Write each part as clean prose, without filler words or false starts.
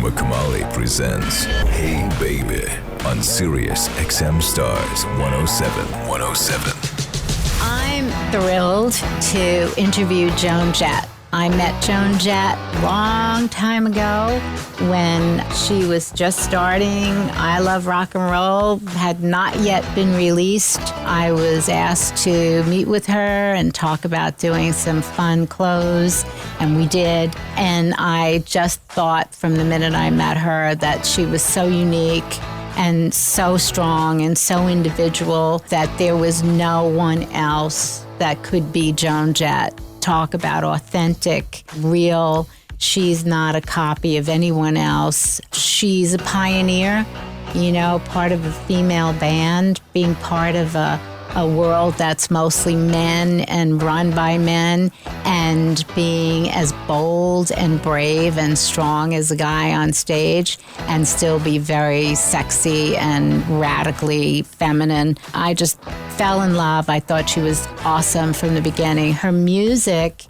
Norma Kamali presents Hey Baby on SiriusXM Stars 107. I'm thrilled to interview Joan Jett. I met Joan Jett a long time ago when she was just starting. I Love Rock and Roll had not yet been released. I was asked to meet with her and talk about doing some fun clothes, and we did. And I just thought from the minute I met her that she was so unique and so strong and so individual that there was no one else that could be Joan Jett. Talk about authentic, real. She's not a copy of anyone else. She's a pioneer, part of a female band, being part of a world that's mostly men and run by men, and being as bold and brave and strong as a guy on stage and still be very sexy and radically feminine. I just fell in love. I thought she was awesome from the beginning. Her music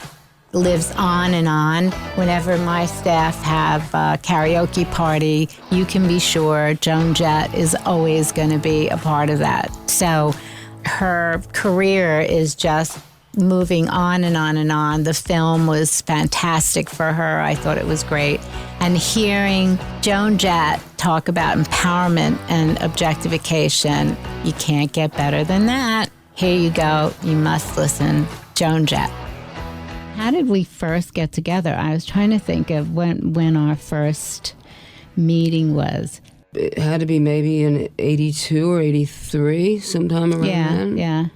lives on and on. Whenever my staff have a karaoke party, you can be sure Joan Jett is always going to be a part of that. So her career is just moving on and on and on. The film was fantastic for her. I thought it was great. And hearing Joan Jett talk about empowerment and objectification, you can't get better than that. Here you go. You must listen. Joan Jett. How did we first get together? I was trying to think of when our first meeting was. It had to be maybe in 82 or 83, sometime around then. Yeah.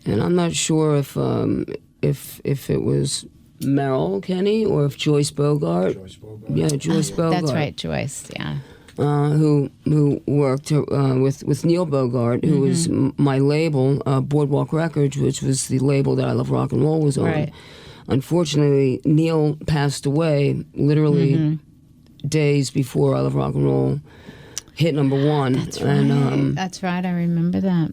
And I'm not sure if it was Merrill Kenny or if Joyce Bogart. Yeah, Joyce Bogart. That's right, Joyce. Yeah. Who worked with Neil Bogart, who was my label, Boardwalk Records, which was the label that I Love Rock and Roll was on. Right. Unfortunately, Neil passed away literally days before I Love Rock and Roll hit number one. That's right. And, That's right. I remember that.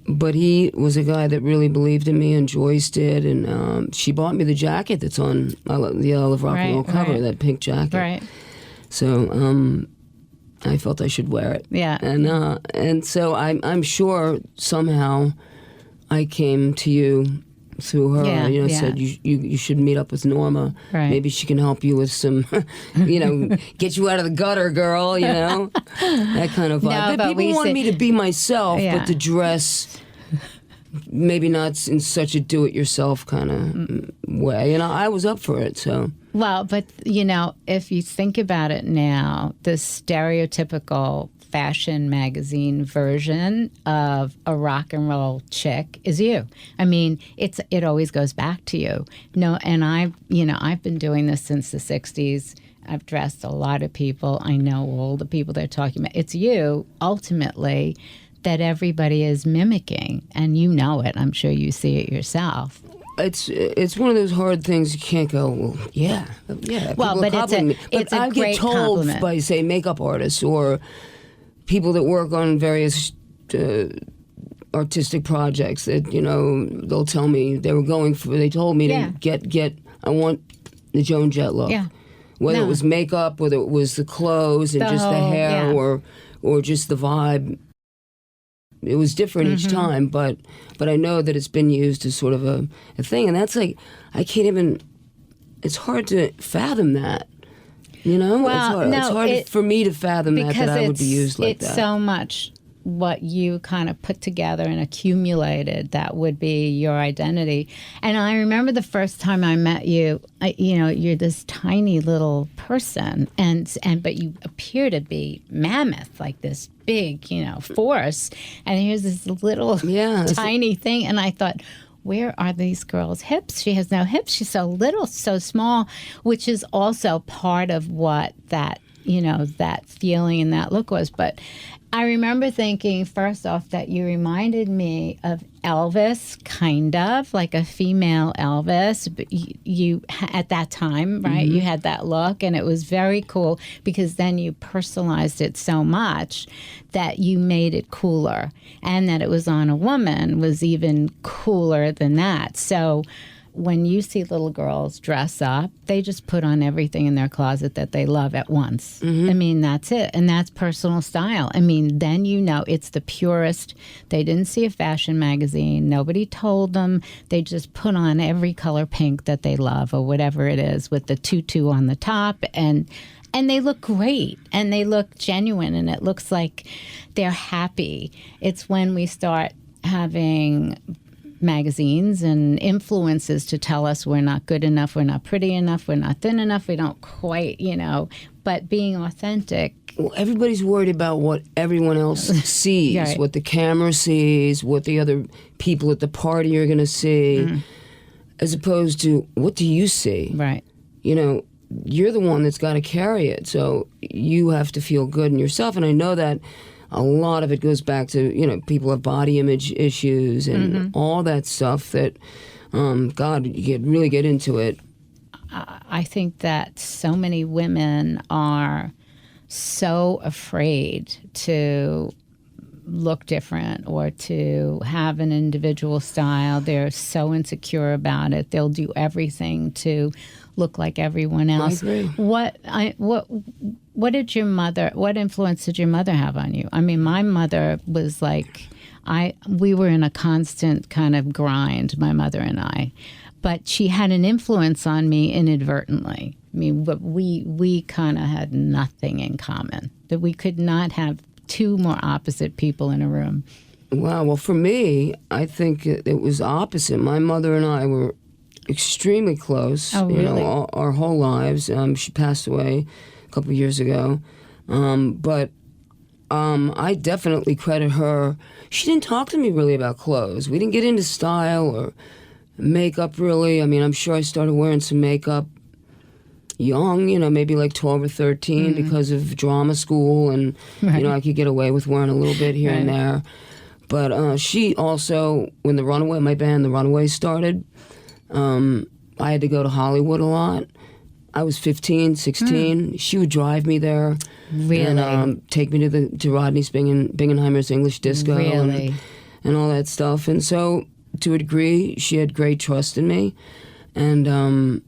But he was a guy that really believed in me, and Joyce did, and she bought me the jacket that's on the I Love Rock and Roll cover, that pink jacket. Right. So I felt I should wear it. Yeah. And so I'm sure somehow I came to you through her, said you should meet up with Norma. Right. Maybe she can help you with some, get you out of the gutter, girl, that kind of vibe. No, people want me to be myself, but to dress maybe not in such a do-it-yourself kind of way. I was up for it, so. Well, but, if you think about it now, the stereotypical fashion magazine version of a rock and roll chick is you. I mean, it always goes back to you. No, and I've been doing this since the 60s. I've dressed a lot of people. I know all the people they're talking about. It's you, ultimately, that everybody is mimicking, and you know it. I'm sure you see it yourself. It's one of those hard things you can't go, well, yeah. Well, but it's a great compliment. By, say, makeup artists or people that work on various artistic projects that, they'll tell me they told me to get, I want the Joan Jett look. Yeah. Whether it was makeup, whether it was the clothes and just the hair or just the vibe. It was different each time, but I know that it's been used as sort of a thing. And that's like, it's hard to fathom that. Well, it's hard for me to fathom that I would be used like that. It's so much what you kind of put together and accumulated that would be your identity. And I remember the first time I met you, you're this tiny little person, but you appear to be mammoth, like this big, force. And here's this little tiny thing. And I thought, where are these girls' hips? She has no hips. She's so little, so small, which is also part of what that, that feeling and that look was. But I remember thinking, first off, that you reminded me of Elvis, kind of, like a female Elvis. But you at that time, right, you had that look, and it was very cool because then you personalized it so much that you made it cooler. And that it was on a woman was even cooler than that. So when you see little girls dress up, they just put on everything in their closet that they love at once. I mean, that's it. And that's personal style. I mean, then you know it's the purest. They didn't see a fashion magazine. Nobody told them. They just put on every color pink that they love or whatever it is with the tutu on the top. And they look great, and they look genuine, and it looks like they're happy. It's when we start having magazines and influences to tell us we're not good enough, we're not pretty enough, we're not thin enough, we don't quite, but being authentic. Well, everybody's worried about what everyone else sees, right. What the camera sees, what the other people at the party are going to see, as opposed to what do you see? Right. You're the one that's got to carry it, so you have to feel good in yourself. And I know that a lot of it goes back to, people have body image issues and all that stuff that, God, you really get into it. I think that so many women are so afraid to look different or to have an individual style. They're so insecure about it. They'll do everything to look like everyone else. I agree. What influence did your mother have on you? I mean, my mother was like, we were in a constant kind of grind, my mother and I, but she had an influence on me inadvertently. I mean, but we kind of had nothing in common, that we could not have two more opposite people in a room. Wow. Well, for me, I think it was opposite. My mother and I were extremely close. Oh, really? Our whole lives. She passed away a couple of years ago. But I definitely credit her. She didn't talk to me really about clothes. We didn't get into style or makeup, really. I mean, I'm sure I started wearing some makeup young, maybe like 12 or 13 because of drama school, and, right. I could get away with wearing a little bit here and there. But she also, when my band, The Runaways, started, I had to go to Hollywood a lot. I was 15, 16. She would drive me there. Really? And take me to Rodney Bingenheimer's English Disco. Really? And all that stuff. And so, to a degree, she had great trust in me. And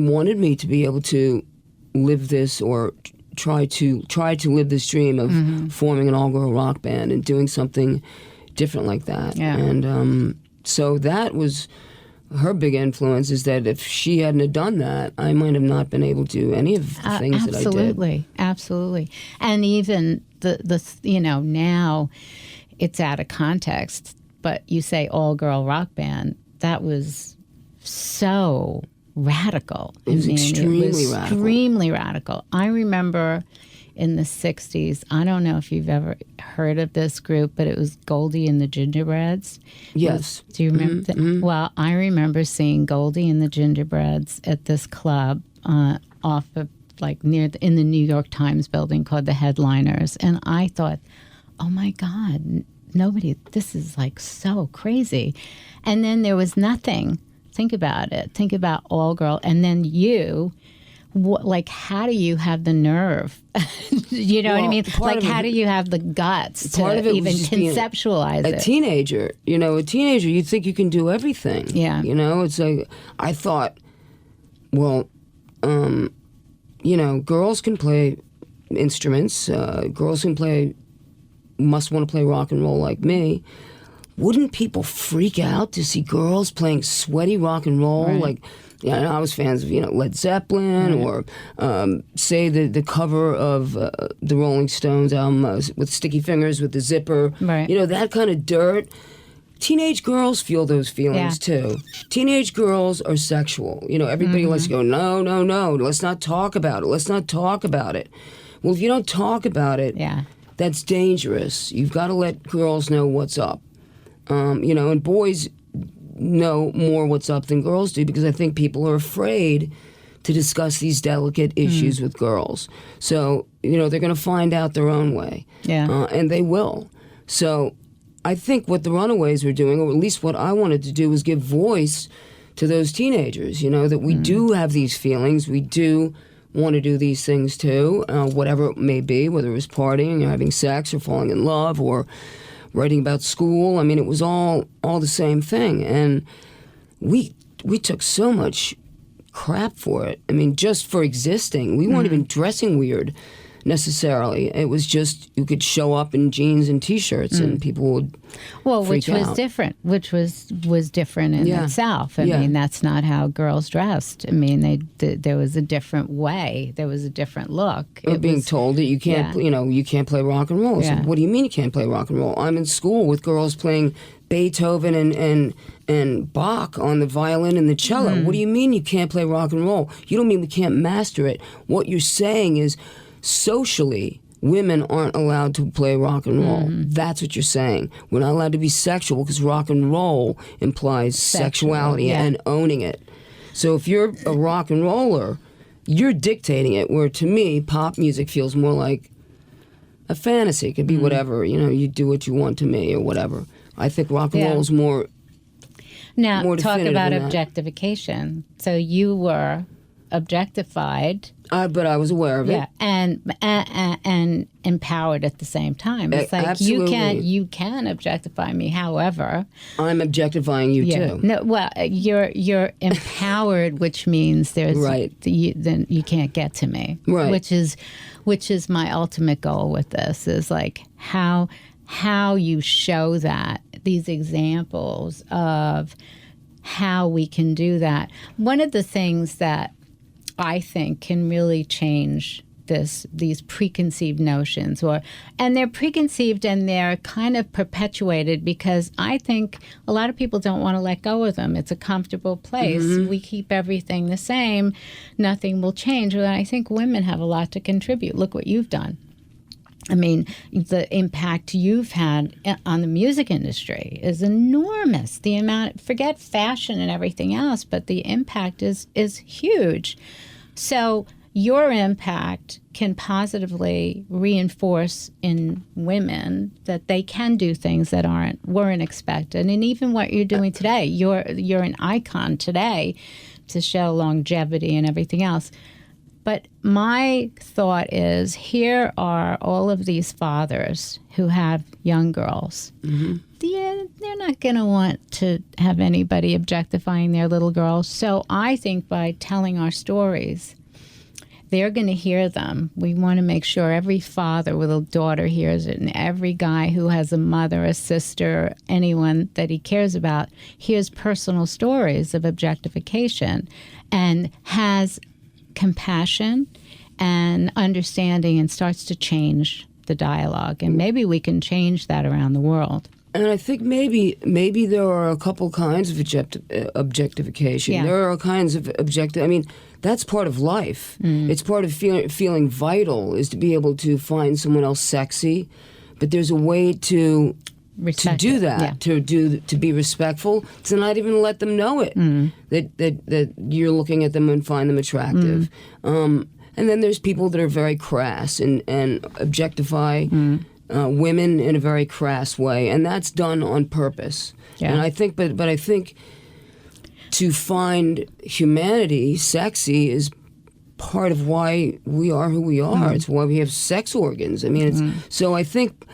wanted me to be able to live this, or try to live this dream of forming an all-girl rock band and doing something different like that. Yeah. And so that was her big influence, is that if she hadn't have done that, I might have not been able to do any of the things that I did. Absolutely. And even the now it's out of context, but you say all-girl rock band, that was so radical. It was extremely radical. I remember in the 60s, I don't know if you've ever heard of this group, but it was Goldie and the Gingerbreads. Yes. Do you remember that? Well, I remember seeing Goldie and the Gingerbreads at this club off of, in the New York Times building called the Headliners. And I thought, oh my God, this is so crazy. And then there was nothing. Think about it. Think about all girl. And then how do you have the nerve? You know what I mean? How do you have the guts to even conceptualize it? A teenager, you think you can do everything. Yeah. It's like, I thought, well, girls can play instruments. Girls must want to play rock and roll like me. Wouldn't people freak out to see girls playing sweaty rock and roll? Right. I was fans of, Led Zeppelin, or say the cover of the Rolling Stones album with Sticky Fingers with the zipper. Right. That kind of dirt. Teenage girls feel those feelings too. Teenage girls are sexual. Everybody likes to go, no, let's not talk about it. Well, if you don't talk about it, that's dangerous. You've got to let girls know what's up. And boys know more what's up than girls do, because I think people are afraid to discuss these delicate issues with girls. So, they're going to find out their own way. Yeah. And they will. So I think what the Runaways were doing, or at least what I wanted to do, was give voice to those teenagers, that we do have these feelings. We do want to do these things too, whatever it may be, whether it was partying or having sex or falling in love or writing about school. I mean, it was all the same thing. And we we took so much crap for it. I mean, just for existing. We weren't even dressing weird necessarily. It was just you could show up in jeans and T-shirts and people would which was out. different. Which was different in itself. I mean, that's not how girls dressed. I mean, there was a different way. There was a different look. Or being told that you can't, you can't play rock and roll. So what do you mean you can't play rock and roll? I'm in school with girls playing Beethoven and Bach on the violin and the cello. What do you mean you can't play rock and roll? You don't mean we can't master it. What you're saying is socially, women aren't allowed to play rock and roll. That's what you're saying. We're not allowed to be sexual because rock and roll implies sexuality and owning it. So if you're a rock and roller, you're dictating it, where to me, pop music feels more like a fantasy. It could be whatever, you do what you want to me or whatever. I think rock and roll is more Now, talk about objectification. So you were objectified. But I was aware of it. Yeah, and empowered at the same time. It's like absolutely. you can objectify me. However, I'm objectifying you too. No, well, you're empowered, which means there's then you can't get to me. Right. Which is my ultimate goal with this is like how you show that, these examples of how we can do that. One of the things that I think can really change these preconceived notions, and they're preconceived and they're kind of perpetuated because I think a lot of people don't want to let go of them. It's a comfortable place. We keep everything the same. Nothing will change. Well, I think women have a lot to contribute. Look what you've done. I mean, the impact you've had on the music industry is enormous. The amount, forget fashion and everything else, but the impact is huge. So your impact can positively reinforce in women that they can do things that weren't expected. And even what you're doing today, you're an icon today to show longevity and everything else. But my thought is, here are all of these fathers who have young girls. They're not going to want to have anybody objectifying their little girls. So I think by telling our stories, they're going to hear them. We want to make sure every father with a daughter hears it, and every guy who has a mother, a sister, anyone that he cares about hears personal stories of objectification and has compassion and understanding and starts to change the dialogue. And maybe we can change that around the world. And I think maybe there are a couple kinds of objectification. Yeah. There are kinds of I mean, that's part of life. It's part of feeling vital, is to be able to find someone else sexy. But there's a way to do that, to be respectful, to not even let them know it, that you're looking at them and find them attractive. And then there's people that are very crass and objectify women in a very crass way, and that's done on purpose. Yeah. And I think, but I think to find humanity sexy is part of why we are who we are. It's why we have sex organs. I mean, so I think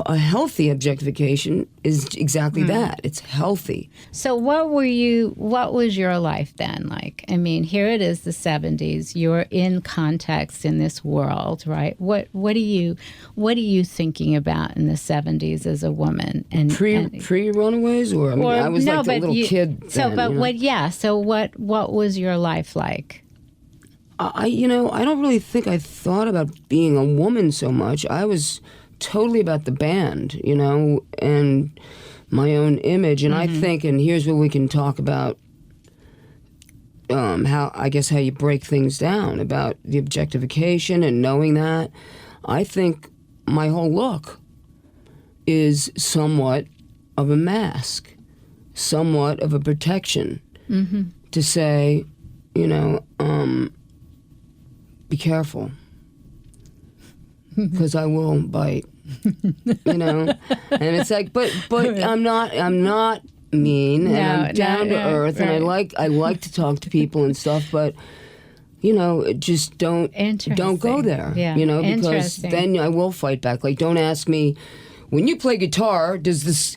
a healthy objectification is exactly that. It's healthy. So what was your life then like? I mean, here it is, the 70s. You're in context in this world, right? What are you thinking about in the 70s as a woman? And pre Runaways, or I mean, I was like a little kid then. So, but what was your life like? I don't really think I thought about being a woman so much. I was totally about the band, and my own image. And I think, and here's where we can talk about how you break things down about the objectification and knowing that. I think my whole look is somewhat of a mask, somewhat of a protection to say, be careful. Because I will bite, and it's like, but I'm not mean, and I'm down to earth, and I like to talk to people and stuff, but just don't go there, because then I will fight back. Like, don't ask me when you play guitar, does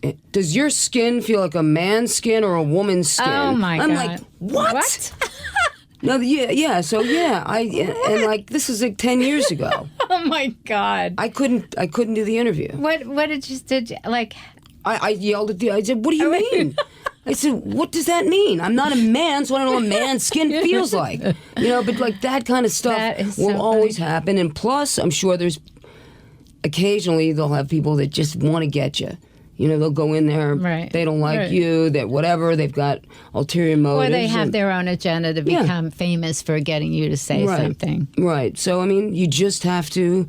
your skin feel like a man's skin or a woman's skin? Oh my God! I'm like, what? No, yeah. So and like this is like 10 years ago. Oh my God! I couldn't do the interview. What did you like? I yelled at I said, "What do you mean?" I said, "What does that mean? I'm not a man, so I don't know what a man's skin feels like." But like that kind of stuff will always happen. And plus, I'm sure there's occasionally they'll have people that just want to get you. They'll go in there, they don't like you, that whatever, they've got ulterior motives. Or they have their own agenda to become famous for getting you to say something. Right. So, I mean, you just have to,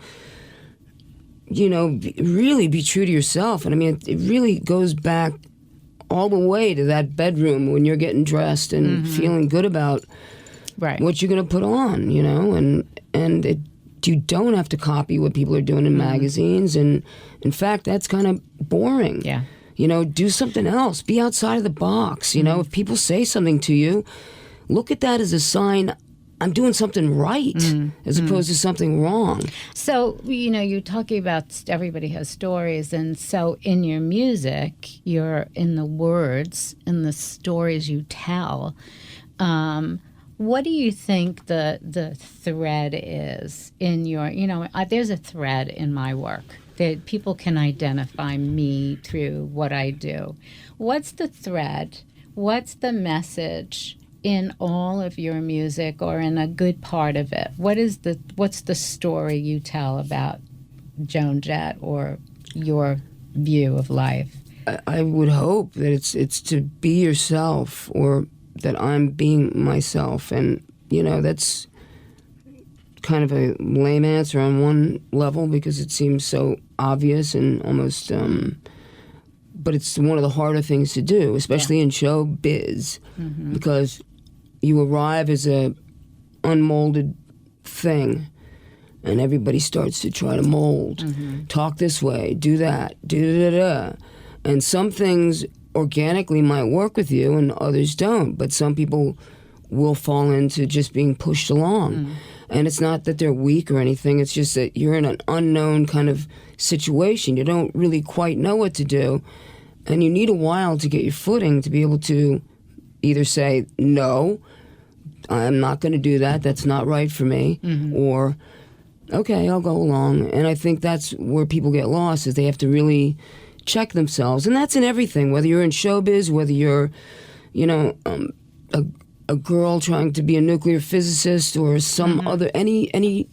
really be true to yourself. And I mean, it really goes back all the way to that bedroom when you're getting dressed and feeling good about what you're going to put on, and you don't have to copy what people are doing in magazines. And in fact, that's kind of boring. Yeah. Do something else. Be outside of the box. If people say something to you, look at that as a sign I'm doing something right as opposed to something wrong. So, you're talking about everybody has stories. And so in your music, you're in the words, in the stories you tell. What do you think the thread is in your, there's a thread in my work that people can identify me through what I do. What's the thread? What's the message in all of your music or in a good part of it? What's the story you tell about Joan Jett or your view of life? I would hope that it's to be yourself, or that I'm being myself. And, that's kind of a lame answer on one level because it seems so obvious and almost, but it's one of the harder things to do, especially in show biz, because you arrive as a unmolded thing and everybody starts to try to mold. Talk this way, do that, do-da-da-da. And some things organically might work with you and others don't, but some people will fall into just being pushed along. And it's not that they're weak or anything, it's just that you're in an unknown kind of situation. You don't really quite know what to do, and you need a while to get your footing to be able to either say, no, I'm not going to do that, that's not right for me, or, okay, I'll go along. And I think that's where people get lost, is they have to really check themselves. And that's in everything, whether you're in showbiz, whether you're, a girl trying to be a nuclear physicist, or some other, any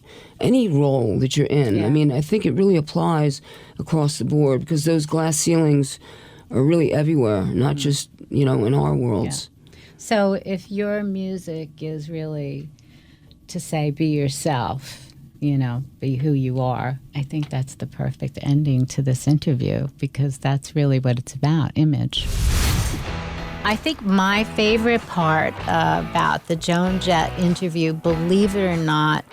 role that you're in. Yeah. I mean, I think it really applies across the board, because those glass ceilings are really everywhere, not just, in our worlds. Yeah. So if your music is really to say, be yourself, be who you are, I think that's the perfect ending to this interview, because that's really what it's about, image. I think my favorite part about the Joan Jett interview, believe it or not,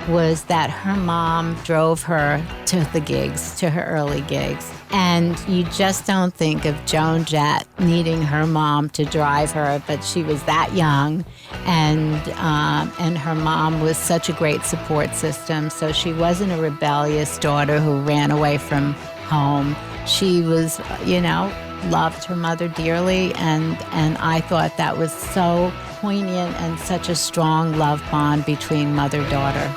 was that her mom drove her to the gigs, to her early gigs. And you just don't think of Joan Jett needing her mom to drive her, but she was that young, and her mom was such a great support system. So she wasn't a rebellious daughter who ran away from home. She was, loved her mother dearly, and I thought that was so poignant and such a strong love bond between mother-daughter.